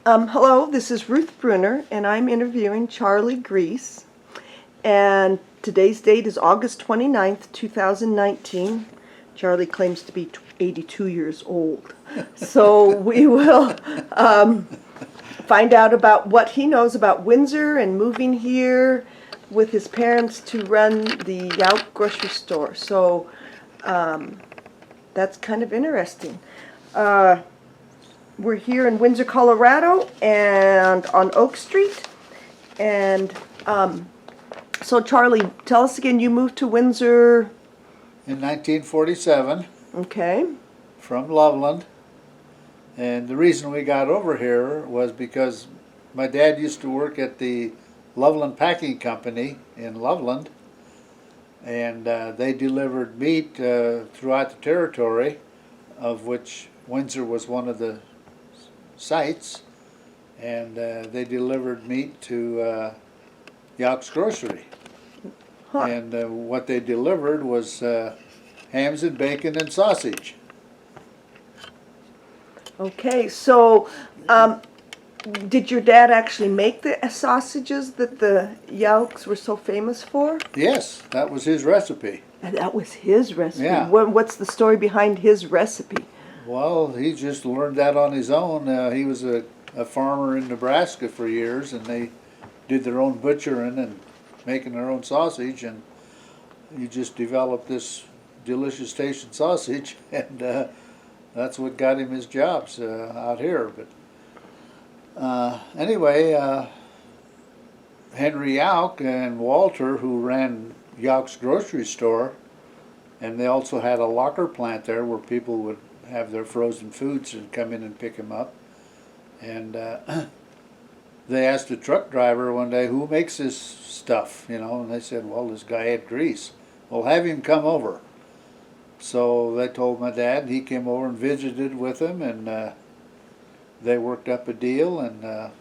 Hello, this is Ruth Brunner, and I'm interviewing Charlie Griess. And today's date is August 29th, 2019. Charlie claims to be 82 years old. So we will find out about what he knows about Windsor and moving here with his parents to run the Yauk grocery store. So that's kind of interesting. We're here in Windsor, Colorado, and on Oak Street. And so, Charlie, tell us again, you moved to Windsor. In 1947 Okay. from Loveland. And the reason we got over here was because my dad used to work at the Loveland Packing Company in Loveland. And they delivered meat throughout the territory, of which Windsor was one of the sites, and they delivered meat to Yauk's Grocery. Huh. And what they delivered was hams and bacon and sausage. Okay, so did your dad actually make the sausages that the Yauks were so famous for? Yes, that was his recipe. And that was his recipe. Yeah. What's the story behind his recipe? Well, he just learned that on his own. He was a farmer in Nebraska for years, and they did their own butchering and making their own sausage, and he just developed this delicious tasting sausage, and that's what got him his jobs out here. But anyway, Henry Yauk and Walter, who ran Yauk's grocery store, and they also had a locker plant there where people would have their frozen foods and come in and pick them up. And they asked a truck driver one day, who makes this stuff, and they said, well, this guy Ed Griess. Well, have him come over. So they told my dad, and he came over and visited with him, and they worked up a deal, and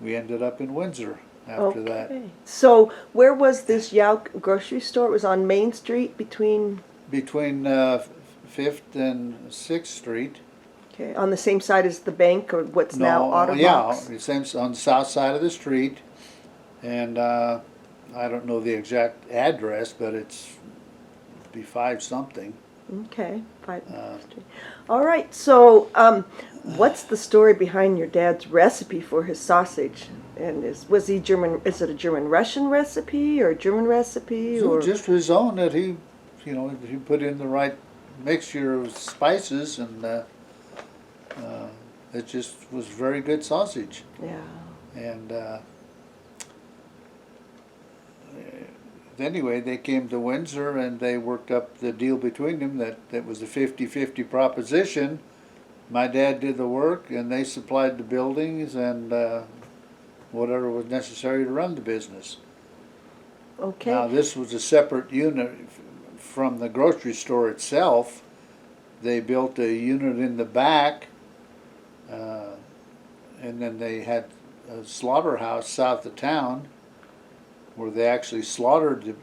we ended up in Windsor after that. So where was this Yauk grocery store? It was on Main Street between 5th and 6th Street. Okay, on the same side as the bank, or what's now Autobox? Yeah, same on the south side of the street, and I don't know the exact address, but it's be 5 something. Okay, 5th Street. All right, so what's the story behind your dad's recipe for his sausage? And was he German? Is it a German-Russian recipe or a German recipe? So or just his own that he put in the right mixture of spices, and it just was very good sausage. Yeah. And anyway, they came to Windsor, and they worked up the deal between them that was a 50-50 proposition. My dad did the work, and they supplied the buildings and whatever was necessary to run the business. Okay. Now, this was a separate unit from the grocery store itself. They built a unit in the back, and then they had a slaughterhouse south of town where they actually slaughtered the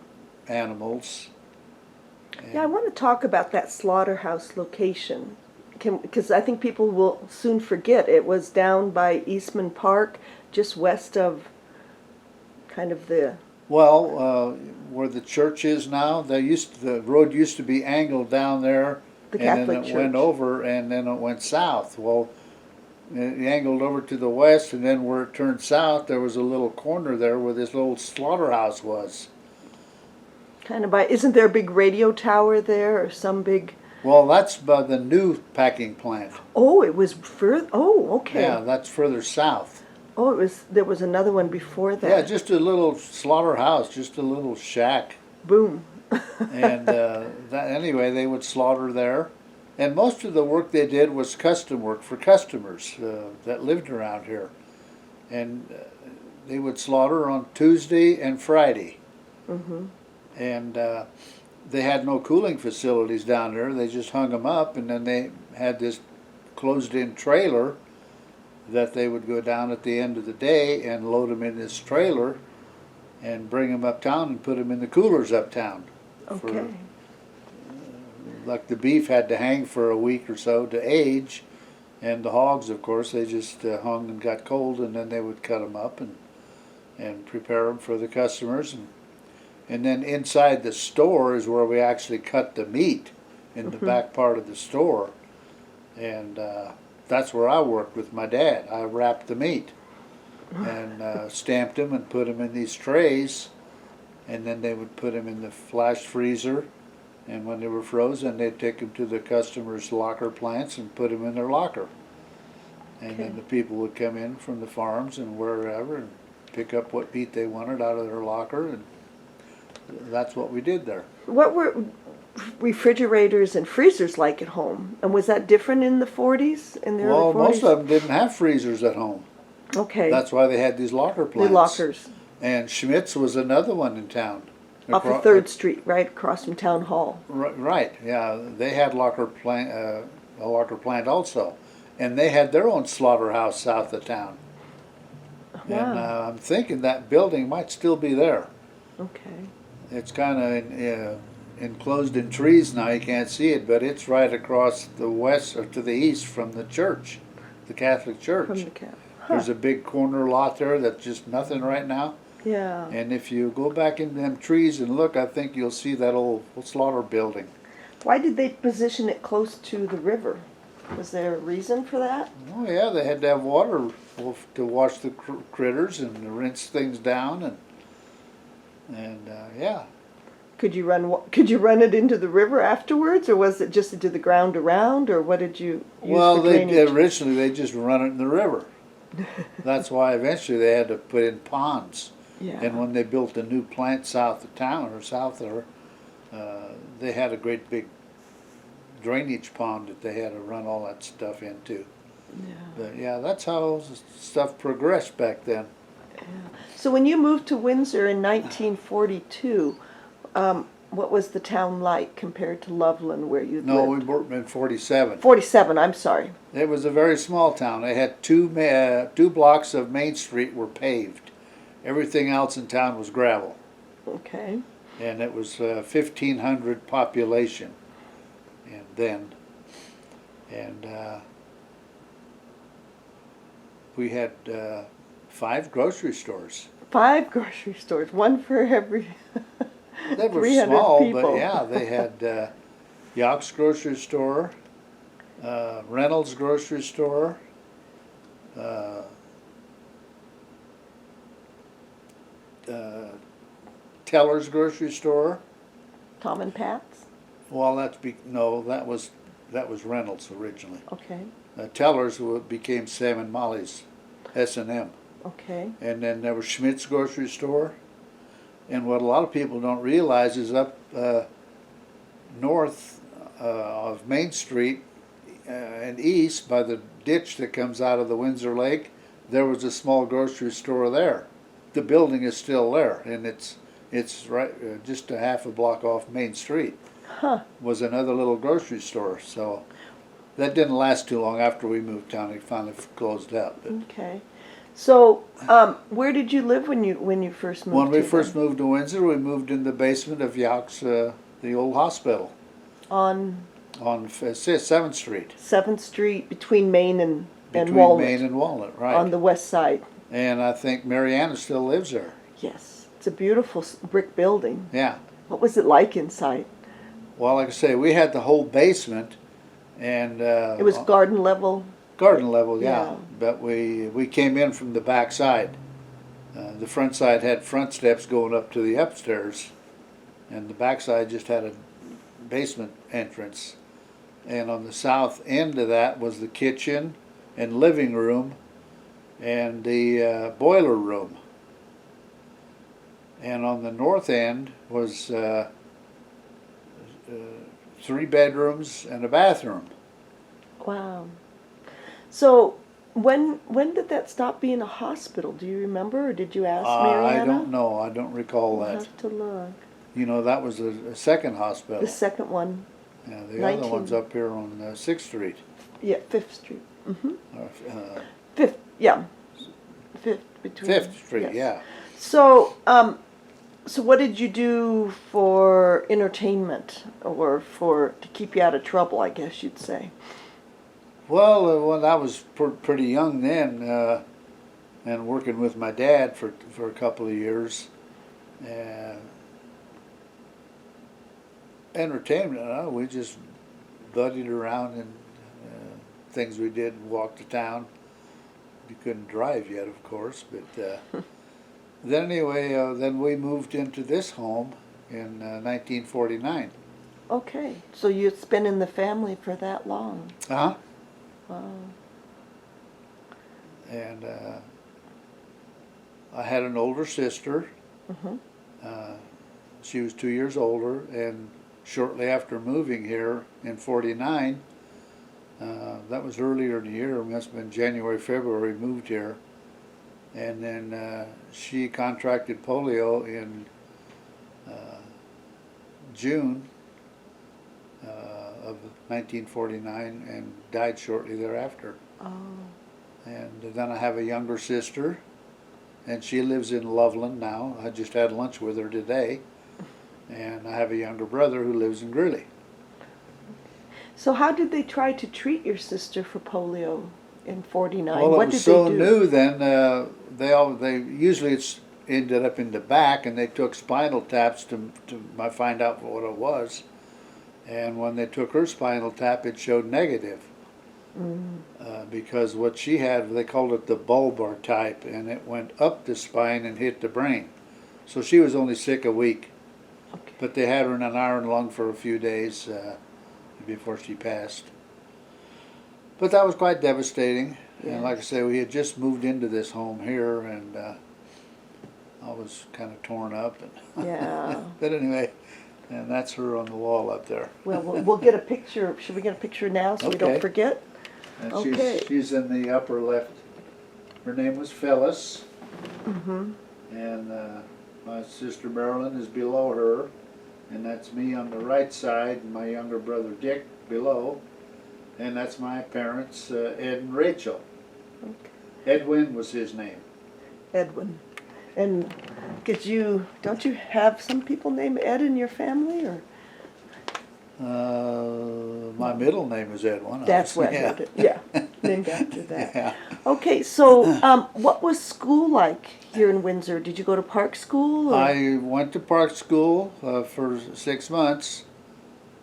animals. Yeah, I want to talk about that slaughterhouse location, because I think people will soon forget. It was down by Eastman Park, just west of kind of the... Well, where the church is now, the road used to be angled down there, The and Catholic then it Church. went over, and then it went south. Well, it angled over to the west, and then where it turned south, there was a little corner there where this little slaughterhouse was. Kind of by... Isn't there a big radio tower there, or some big... Well, that's by the new packing plant. Oh, it was further... Oh, okay. Yeah, that's further south. Oh, there was another one before that. Yeah, just a little slaughterhouse, just a little shack. Boom. And anyway, they would slaughter there. And most of the work they did was custom work for customers that lived around here. And they would slaughter on Tuesday and Friday. Mm-hmm. And they had no cooling facilities down there. They just hung them up, and then they had this closed-in trailer that they would go down at the end of the day and load them in this trailer and bring them uptown and put them in the coolers uptown. Okay. Like the beef had to hang for a week or so to age, And the hogs, of course, they just hung and got cold, and then they would cut them up and prepare them for the customers. And then inside the store is where we actually cut the meat in the back part of the store. And that's where I worked with my dad. I wrapped the meat and stamped them and put them in these trays. And then they would put them in the flash freezer. And when they were frozen, they'd take them to the customers' locker plants and put them in their locker. And then the people would come in from the farms and wherever and pick up what meat they wanted out of their locker, and that's what we did there. What were refrigerators and freezers like at home? And was that different in the 40s, in the Well, early 40s? most of them didn't have freezers at home. Okay. That's why they had these locker The plants. lockers. And Schmidt's was another one in town. Off of 3rd Street, right across from Town Hall. Right, yeah. They had a locker plant also. And they had their own slaughterhouse south of town. Wow. And I'm thinking that building might still be there. Okay. It's kind of enclosed in trees now, you can't see it, but it's right across the west or to the east from the church, the Catholic Church. From the cap. There's a big corner lot there that's just nothing right now. Yeah. And if you go back in them trees and look, I think you'll see that old slaughter building. Why did they position it close to the river? Was there a reason for that? Oh yeah, they had to have water to wash the critters and to rinse things down, and yeah. Could you run it into the river afterwards, or was it just into the ground around, or what did you use Well, for drainage? originally they just run it in the river. That's why eventually they had to put in ponds. Yeah. And when they built a new plant south of town or south there, they had a great big drainage pond that they had to run all that stuff into. Yeah. But yeah, that's how stuff progressed back then. Yeah. So when you moved to Windsor in 1942, what was the town like compared to Loveland, where you No, we lived? were in 47. 47, I'm sorry. It was a very small town. They had two blocks of Main Street were paved. Everything else in town was gravel. Okay. And it was 1,500 population. And then, we had 5 grocery stores. 5 grocery stores, one for every They were 300 small, people. but yeah, they had Yauk's grocery store, Reynolds grocery store, Teller's grocery store. Tom and Pat's? Well, no, that was Reynolds originally. Okay. Teller's became Sam and Molly's, S&M. Okay. And then there was Schmidt's grocery store. And what a lot of people don't realize is up north of Main Street and east by the ditch that comes out of the Windsor Lake, there was a small grocery store there. The building is still there, and it's right just a half a block off Main Street. Huh. Was another little grocery store. So that didn't last too long. After we moved down, it finally closed up. But Okay. So, where did you live when you first moved? when we to first them? moved to Windsor, we moved in the basement of Yauk's, the old hospital On on 7th Street. 7th Street, between Main and Between Walnut, Main and Walnut, right. on the west side. And I think Mariana still lives there. Yes, it's a beautiful brick building. Yeah. What was it like inside? Well, like I say, we had the whole basement, and It was garden level. garden level, yeah. Yeah. But we came in from the back side. The front side had front steps going up to the upstairs, and the back side just had a basement entrance. And on the south end of that was the kitchen and living room and the boiler room. And on the north end was 3 bedrooms and a bathroom. Wow. So, when did that stop being a hospital? Do you remember, or did you ask Mariana? I don't know. I don't recall I'll that. have to look. You know, that was a second hospital. The second one, Yeah, the other 19 one's up here on 6th Street. yeah, 5th Street. Mm-hmm. Uh, 5th, yeah. 5th, between. 5th Street, yes. yeah. So, so what did you do for entertainment, or to keep you out of trouble, I guess you'd say? Well, I was pretty young then, and working with my dad for a couple of years. And entertainment, we just buddied around and things we did, walked to town. You couldn't drive yet, of course, but then anyway, then we moved into this home in 1949. Okay, so you've been in the family for that long. Uh-huh. Wow. And I had an older sister. Mm-hmm. She was 2 years older, and shortly after moving here in 49, that was earlier in the year, it must have been January, February, moved here. And then she contracted polio in June of 1949 and died shortly thereafter. Oh. And then I have a younger sister, and she lives in Loveland now. I just had lunch with her today. And I have a younger brother who lives in Greeley. So how did they try to treat your sister for polio in 49? Well, What it was did so they do? new then. They usually it's ended up in the back, and they took spinal taps to find out what it was. And when they took her spinal tap, it showed negative. Because what she had, they called it the bulbar type, and it went up the spine and hit the brain. So she was only sick a week. Okay. But they had her in an iron lung for a few days before she passed. But that was quite devastating. Yeah. And like I say, we had just moved into this home here, and I was kind of torn up. And Yeah. But anyway, and that's her on the wall up there. Well, we'll get a picture. Should we get a picture now so we Okay. don't forget? And Okay. she's in the upper left. Her name was Phyllis. Mm-hmm. And my sister Marilyn is below her, and that's me on the right side, and my younger brother Dick below, and that's my parents, Ed and Rachel. Okay. Edwin was his name. Edwin. And don't you have some people named Ed in your family, or? My middle name is Edwin. That's what I yeah. heard it. Yeah, named after that. Yeah. Okay, so what was school like here in Windsor? Did you go to Park School? Or? I went to Park School for 6 months.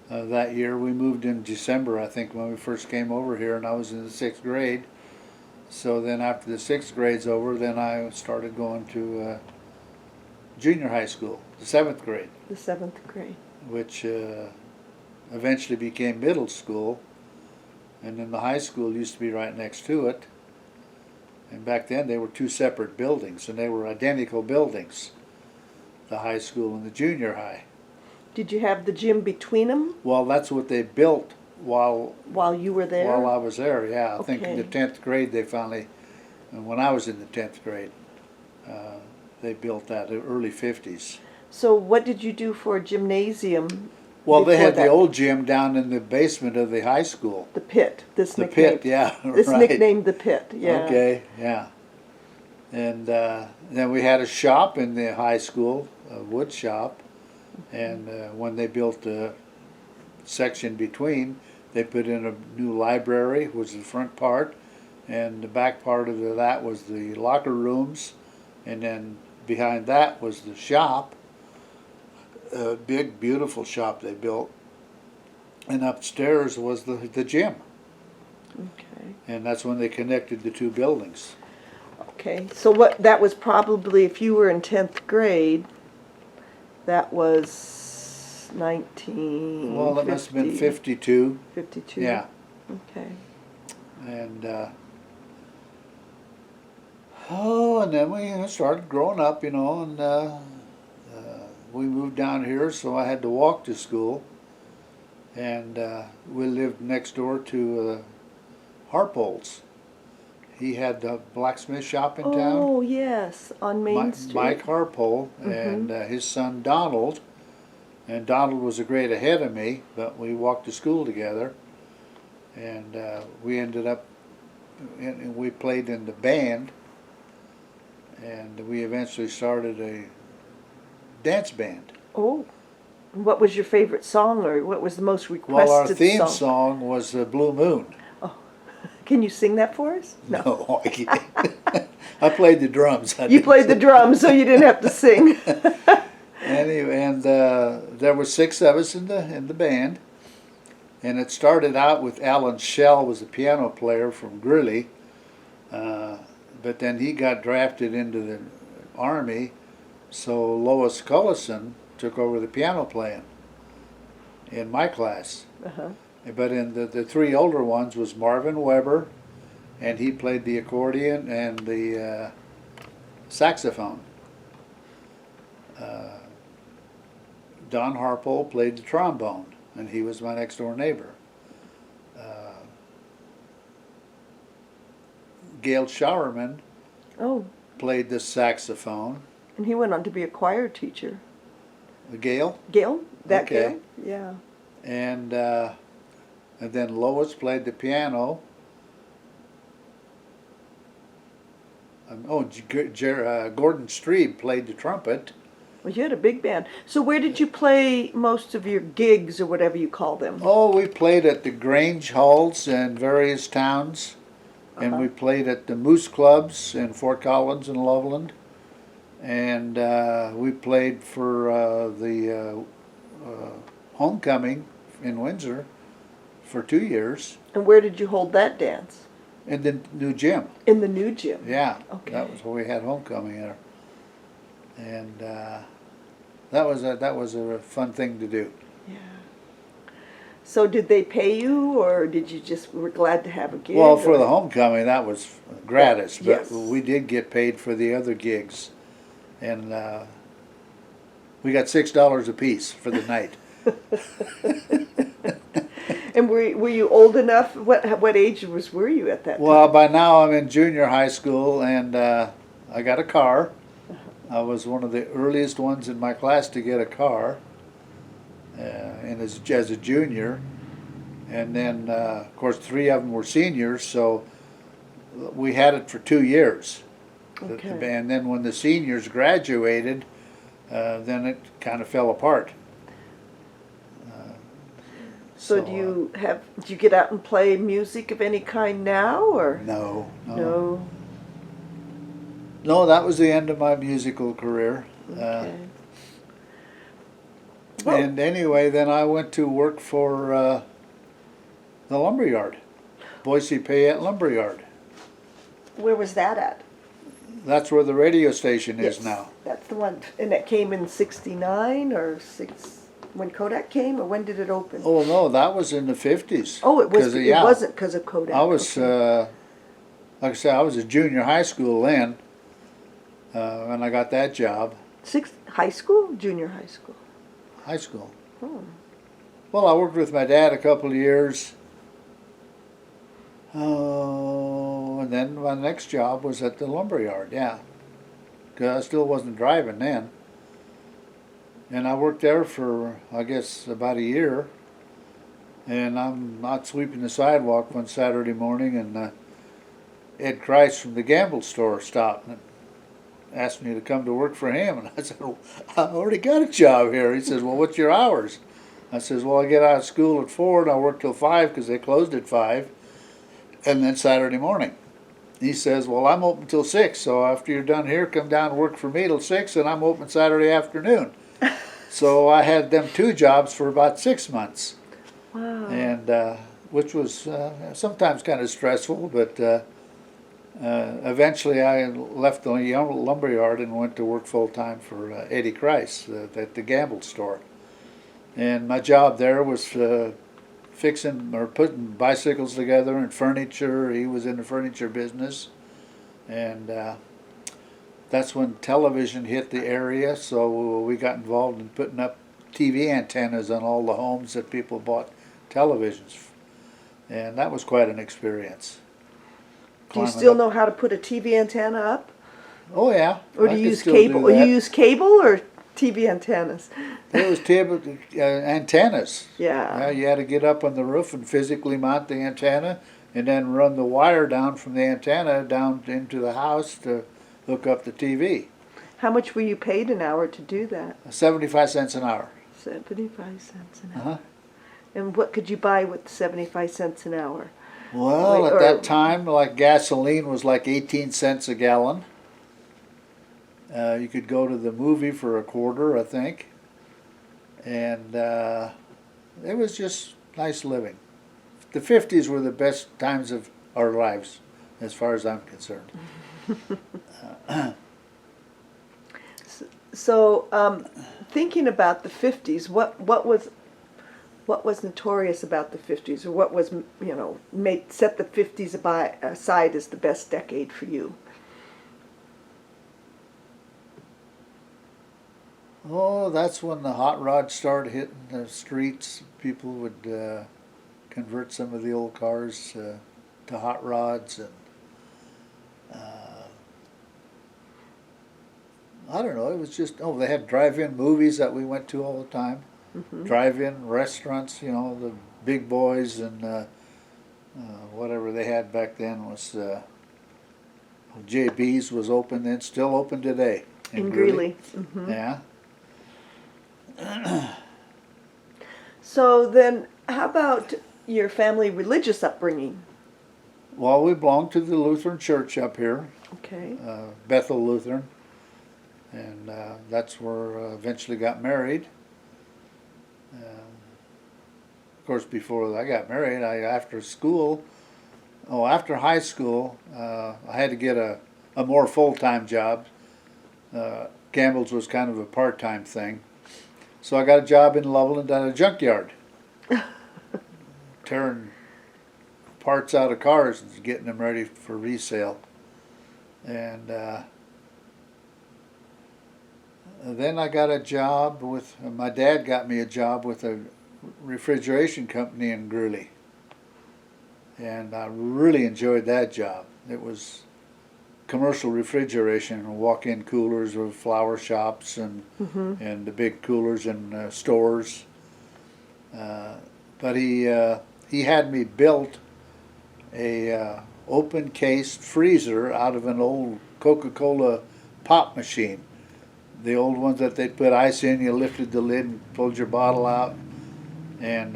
That year we moved in December, I think, when we first came over here, and I was in the 6th grade. So then after the 6th grade's over, then I started going to junior high school, the 7th grade. The 7th grade. Which eventually became middle school, and then the high school used to be right next to it. And back then they were two separate buildings, and they were identical buildings, the high school and the junior high. Did you have the gym between them Well, that's what they built while you were there? I was there, yeah. I think in the Okay. 10th grade they finally, and when I was in the 10th grade, they built that in the early 50s. So what did you do for a gymnasium? Well, they before had the that? old gym down in the basement of the high school. The pit. This The nicknamed. pit, yeah, This right. nicknamed the pit. Yeah. Okay, yeah. And then we had a shop in the high school, a wood shop, and when they built the section between, they put in a new library, was the front part, and the back part of that was the locker rooms, and then behind that was the shop, a big, beautiful shop they built, and upstairs was the gym, Okay. and that's when they connected the two buildings. Okay. So that was probably, if you were in 10th grade, that was 1950. Well, it must have been 52. 52. Yeah, Okay. and and then we started growing up, and we moved down here, so I had to walk to school, and we lived next door to Harpold's. He had the blacksmith shop in town. Oh, yes, on Main Street. Mike Harpole and his son Donald. And Donald was a grade ahead of me, but we walked to school together. And we ended up, we played in the band. And we eventually started a dance band. Oh, what was your favorite song, or what was the most requested Well, our theme song? song was Blue Moon. Oh. Can you sing that for us? No. No, I can't. I played the drums. You played the drums, so you didn't have to sing. Anyway, and there were 6 of us in the band, and it started out with Alan Shell was a piano player from Greeley, but then he got drafted into the Army, so Lois Cullison took over the piano playing in my class. Uh-huh. But in the 3 older ones was Marvin Weber, and he played the accordion and the saxophone. Don Harpole played the trombone, and he was my next door neighbor. Gail Showerman Oh, played the saxophone. and he went on to be a choir teacher. Gail? Gail? That Okay. Gail? Yeah. And then Lois played the piano. Gordon Strebe played the trumpet. Well, you had a big band. So where did you play most of your gigs, or whatever you call them? Oh, we played at the Grange Halls in various towns, and we played at the Moose Clubs in Fort Collins and Loveland, and we played for the Homecoming in Windsor for 2 years And where did you hold that dance? in the new gym. In the new gym? Yeah, Okay. that was where we had Homecoming there, and that was a fun thing to do. Yeah. So did they pay you, or did you just were glad to have a gig? Well, for or- the Homecoming, that was gratis, but Yes. we did get paid for the other gigs, and we got $6 a piece for the night. And were you old enough? What age were you at that time? Well, by now I'm in junior high school, and I got a car. I was one of the earliest ones in my class to get a car, and as a junior. And then, of course, 3 of them were seniors, so we had it for 2 years. Okay. And then when the seniors graduated, then it kind of fell apart. So do you get out and play music of any kind now, or? No. No. That was the end of my musical career. Okay. Well- And anyway, then I went to work for the lumberyard, Boise Payette Lumberyard. Where was that at? That's where the radio station is Yes, now. That's the one, and it came in '69 or when Kodak came, or when did it open? Oh no, that was in the 50s. Oh, it was. 'Cause, It wasn't because of Kodak. I was, Okay. like I said, I was a junior high school then, when I got that job. High school, junior high school. High school. Oh. Well, I worked with my dad a couple of years. Oh, and then my next job was at the lumberyard, yeah. 'Cause I still wasn't driving then. And I worked there for, I guess, about a year. And I'm not sweeping the sidewalk one Saturday morning, and Ed Griess from the Gamble store stopped and asked me to come to work for him. And I said, well, I already got a job here. He says, well, what's your hours? I says, well, I get out of school at 4 and I work till 5 because they closed at 5. And then Saturday morning. He says, well, I'm open till 6, so after you're done here, come down and work for me till 6, and I'm open Saturday afternoon. So I had them 2 jobs for about 6 months. Wow. And which was sometimes kind of stressful, but eventually I left the lumberyard and went to work full-time for Eddie Griess at the Gamble store. And my job there was fixing or putting bicycles together and furniture. He was in the furniture business, and that's when television hit the area, so we got involved in putting up TV antennas on all the homes that people bought televisions, and that was quite an experience. Do you Climbing still up- know how to put a TV antenna up, Oh yeah. or I do you could use still cable? do Or you that. use cable or TV antennas? There was antennas. Yeah. You had to get up on the roof and physically mount the antenna, and then run the wire down from the antenna down into the house to hook up the TV. How much were you paid an hour to do that? 75 cents an hour. 75 cents an hour. Uh-huh. And what could you buy with 75 cents an hour? Well, at Or- that time, like gasoline was like 18 cents a gallon. You could go to the movie for a quarter, I think. And it was just nice living. The 50s were the best times of our lives, as far as I'm concerned. So, thinking about the 50s, what was notorious about the 50s, or what was, set the 50s aside as the best decade for you? Oh, that's when the hot rods started hitting the streets. People would convert some of the old cars to hot rods, and I don't know. It was just they had drive-in movies that we went to all the time. Drive-in restaurants, the big boys and whatever they had back then was JB's was open then, still open today In Greeley. Yeah. So then, how about your family religious upbringing? Well, we belonged to the Lutheran Church up here, Okay. Bethel Lutheran, and that's where eventually got married. Of course, before I got married, after high school, I had to get a more full-time job. Campbell's was kind of a part-time thing. So I got a job in Loveland at a junkyard, tearing parts out of cars and getting them ready for resale. And then I got a job my dad got me a job with a refrigeration company in Greeley. And I really enjoyed that job. It was commercial refrigeration, walk-in coolers with flower shops and the big coolers in stores. But he had me built a open cased freezer out of an old Coca-Cola pop machine. The old ones that they'd put ice in, you lifted the lid and pulled your bottle out. And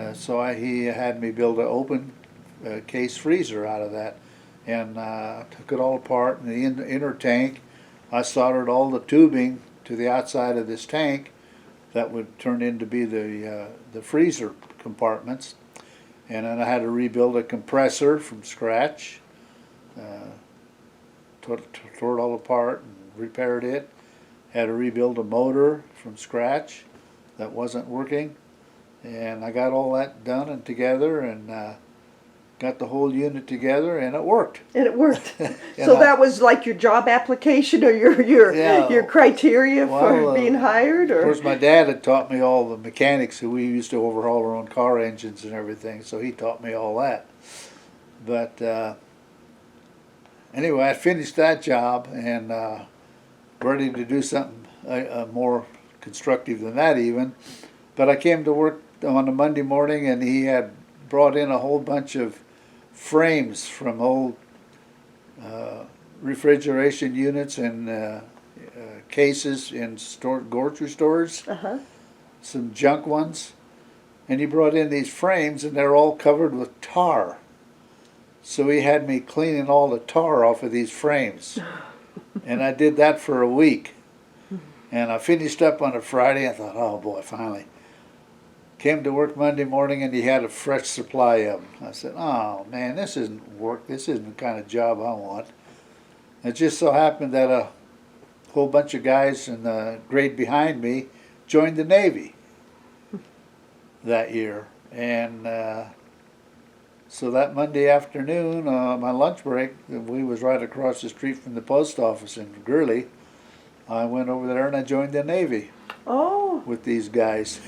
he had me build an open case freezer out of that. And took it all apart, and the inner tank, I soldered all the tubing to the outside of this tank that would turn into be the freezer compartments. And then I had to rebuild a compressor from scratch, tore it all apart and repaired it. Had to rebuild a motor from scratch that wasn't working. And I got all that done and together, and got the whole unit together, and it worked. And it worked. So that was like your job application, or your criteria for being hired, or? Of course, my dad had taught me all the mechanics. We used to overhaul our own car engines and everything, so he taught me all that. But anyway, I finished that job and ready to do something more constructive than that even. But I came to work on a Monday morning, and he had brought in a whole bunch of frames from old refrigeration units and cases in grocery stores, some junk ones. And he brought in these frames, and they're all covered with tar. So he had me cleaning all the tar off of these frames. And I did that for a week. And I finished up on a Friday. I thought, oh boy, finally. Came to work Monday morning, and he had a fresh supply of them. I said, oh man, this isn't work. This isn't the kind of job I want. It just so happened that a whole bunch of guys in the grade behind me joined the Navy that year. And so that Monday afternoon, my lunch break, we was right across the street from the post office in Greeley. I went over there and I joined the Navy. Oh. With these guys.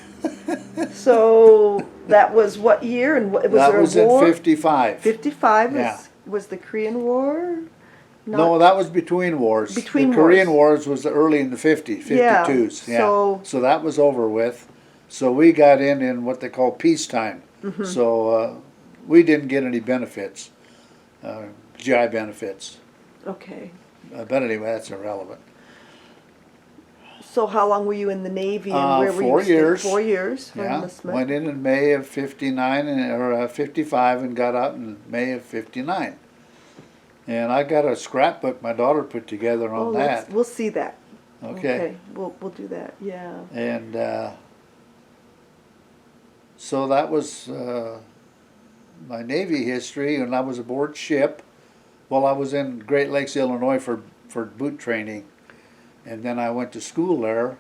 So that was what year, and was that there a was war? in 55. 55 was the Korean War? No, that was between wars. Between the Korean wars. Wars was early in the 52s. Yeah. So that was over with. So we got in what they call peacetime. So we didn't get any benefits, GI benefits. Okay. But anyway, that's irrelevant. So how long were you in the Navy and where were you 4 staying? years. 4 years for Yeah, enlistment. went in May of 59 or 55 and got out in May of 59. And I got a scrapbook my daughter put together on that. We'll see that. Okay. We'll do that. Yeah. And so that was my Navy history, and I was aboard ship. Well, I was in Great Lakes, Illinois for boot training, and then I went to school there,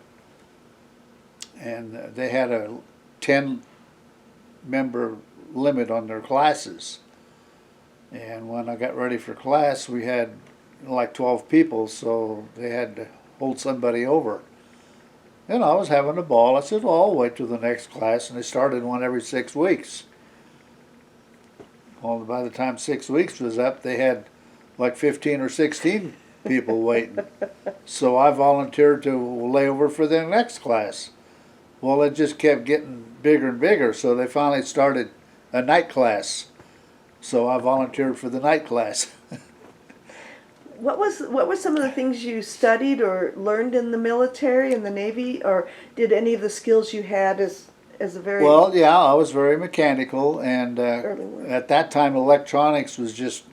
and they had a 10-member limit on their classes. And when I got ready for class, we had like 12 people, so they had to hold somebody over. And I was having a ball. I said, well, I'll wait till the next class, and they started one every 6 weeks. Well, by the time 6 weeks was up, they had like 15 or 16 people waiting. So I volunteered to lay over for the next class. Well, it just kept getting bigger and bigger, so they finally started a night class. So I volunteered for the night class. What were some of the things you studied or learned in the military, in the Navy, or did any of the skills you had as a very Well, yeah, I was very mechanical, and early one? at that time electronics was just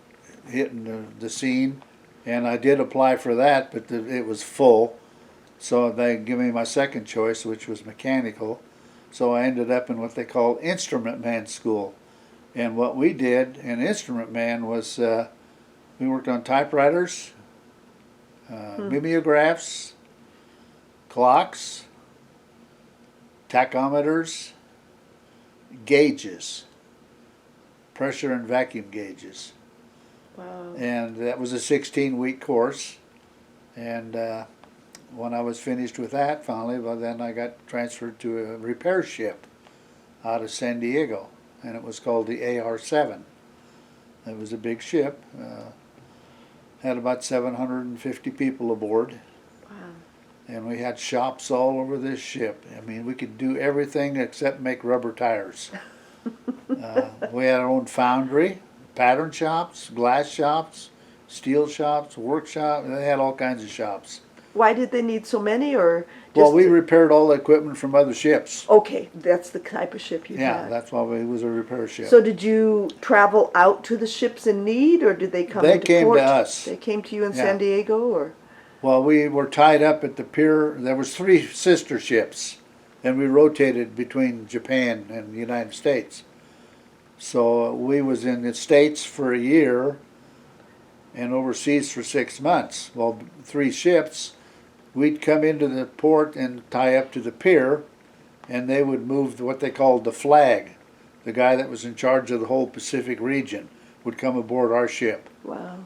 hitting the scene, and I did apply for that, but it was full. So they gave me my second choice, which was mechanical. So I ended up in what they call instrument man school. And what we did in instrument man was we worked on typewriters, mimeographs, clocks, tachometers, gauges, pressure and vacuum gauges. Wow. And that was a 16-week course. And when I was finished with that, finally, well, then I got transferred to a repair ship out of San Diego, and it was called the AR-7. It was a big ship, had about 750 people aboard. Wow. And we had shops all over this ship. I mean, we could do everything except make rubber tires. We had our own foundry, pattern shops, glass shops, steel shops, workshop. They had all kinds of shops. Why did they need so many, or just Well, we repaired all the equipment from other ships. Okay, that's the type of ship you Yeah, had. that's why it was a repair ship. So did you travel out to the ships in need, or did they come They into came port? to us. They came to you in Yeah. San Diego, or? Well, we were tied up at the pier. There was 3 sister ships, and we rotated between Japan and the United States. So we was in the States for a year and overseas for 6 months. Well, 3 ships, we'd come into the port and tie up to the pier, and they would move what they called the flag. The guy that was in charge of the whole Pacific region would come aboard our ship. Wow.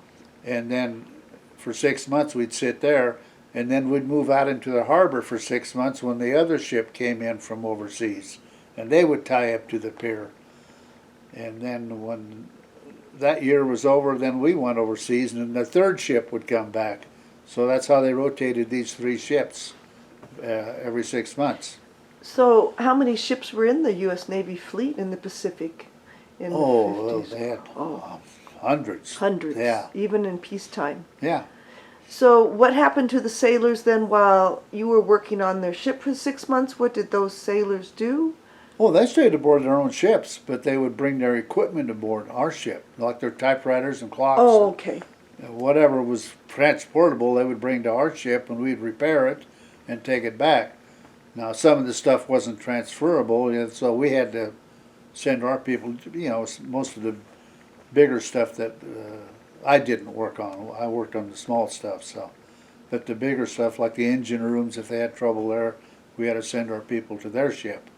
And then for 6 months we'd sit there, and then we'd move out into the harbor for 6 months when the other ship came in from overseas, and they would tie up to the pier. And then when that year was over, then we went overseas, and then the 3rd ship would come back. So that's how they rotated these 3 ships every 6 months. So how many ships were in the U.S. Navy fleet in the Pacific in the 50s? They had Oh. hundreds. Hundreds, Yeah, even in peacetime. yeah. So what happened to the sailors then while you were working on their ship for 6 months? What did those sailors do? Well, they stayed aboard their own ships, but they would bring their equipment aboard our ship, like their typewriters and clocks. Oh, okay. Whatever was transportable, they would bring to our ship, and we'd repair it and take it back. Now, some of the stuff wasn't transferable, so we had to send our people, most of the bigger stuff that I didn't work on. I worked on the small stuff, so. But the bigger stuff, like the engine rooms, if they had trouble there, we had to send our people to their ship.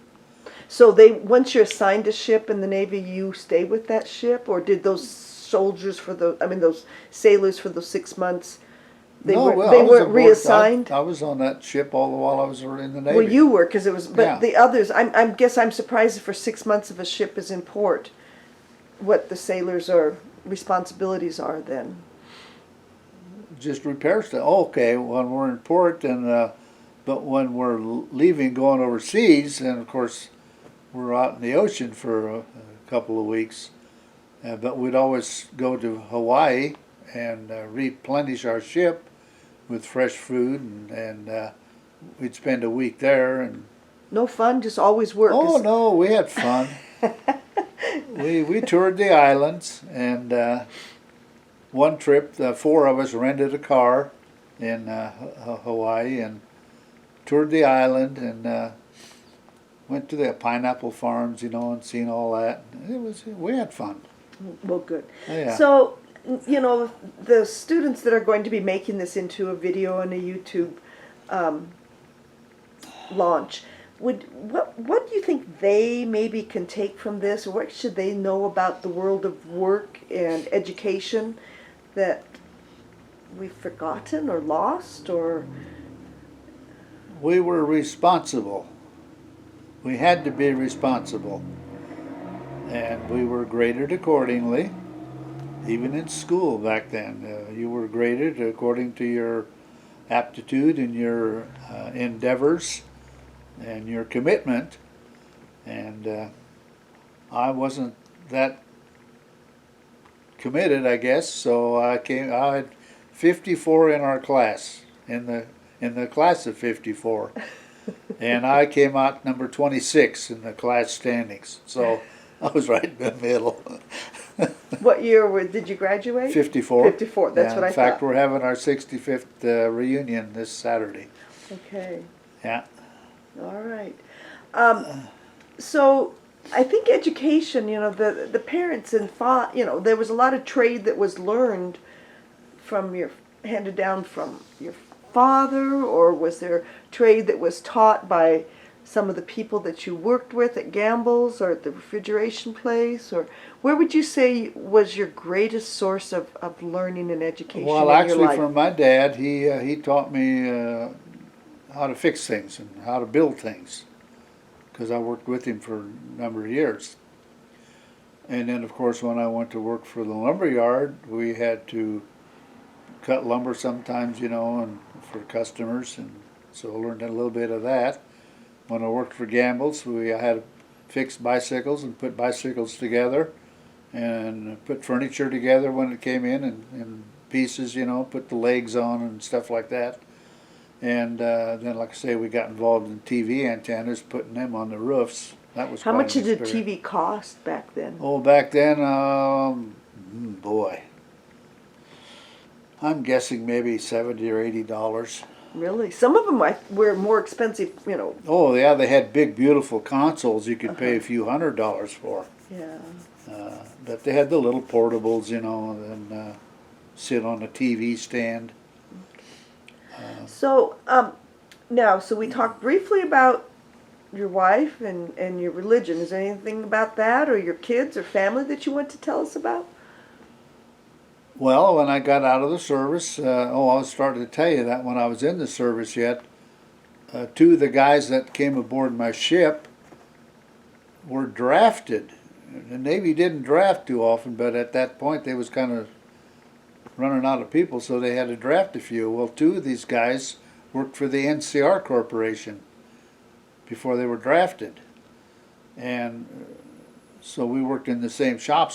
So once you're assigned a ship in the Navy, you stay with that ship, or did those soldiers those sailors for those 6 months, they I was weren't aboard- reassigned? I was on that ship all the while I was in the Navy. Well, you were, because it was, but Yeah. the others, I guess I'm surprised if for 6 months if a ship is in port, what the sailors' responsibilities are then. Just repair stuff. Okay, when we're in port, but when we're leaving, going overseas, and of course we're out in the ocean for a couple of weeks, but we'd always go to Hawaii and replenish our ship with fresh food and we'd spend a week there, and No fun, just always work. oh no, we had fun. we toured the islands, and one trip, the four of us rented a car in Hawaii and toured the island, and went to the pineapple farms, you know, and seen all that. We had fun. Well, good. Yeah. So, you know, the students that are going to be making this into a video and a YouTube launch, what do you think they maybe can take from this, or what should they know about the world of work and education that we've forgotten or lost, or? We were responsible. We had to be responsible. And we were graded accordingly. Even in school back then, you were graded according to your aptitude and your endeavors and your commitment. And I wasn't that committed, I guess, so I had 54 in our class, in the class of 54. And I came out number 26 in the class standings. So I was right in the middle. What year did you graduate? 54. 54, that's yeah, what I in fact, thought. we're having our 65th reunion this Saturday. Okay, Yeah. all right. So I think education, you know, the parents and you know, there was a lot of trade that was learned handed down from your father, or was there trade that was taught by some of the people that you worked with at Gamble's or at the refrigeration place, or where would you say was your greatest source of learning and education Well, in actually, your life? from my dad, he taught me how to fix things and how to build things, because I worked with him for a number of years. And then, of course, when I went to work for the lumber yard, we had to cut lumber sometimes, you know, and for customers, and so I learned a little bit of that. When I worked for Gamble's, I had to fix bicycles and put bicycles together, and put furniture together when it came in pieces, you know, put the legs on and stuff like that. And then, like I say, we got involved in TV antennas, putting them on the roofs. That was How quite much an did a experience. TV cost back then? Oh, back then, boy, I'm guessing maybe $70 or $80. Really? Some of them were more expensive, you know. Oh yeah, they had big, beautiful consoles you could pay a few $100s for. Yeah. But they had the little portables, you know, and sit on a TV stand. So, now, so we talked briefly about your wife and your religion. Is there anything about that, or your kids or family that you want to tell us about? Well, when I got out of the service, I was starting to tell you that when I was in the service yet, two of the guys that came aboard my ship were drafted. The Navy didn't draft too often, but at that point they was kind of running out of people, so they had to draft a few. Well, two of these guys worked for the NCR Corporation before they were drafted. And so we worked in the same shops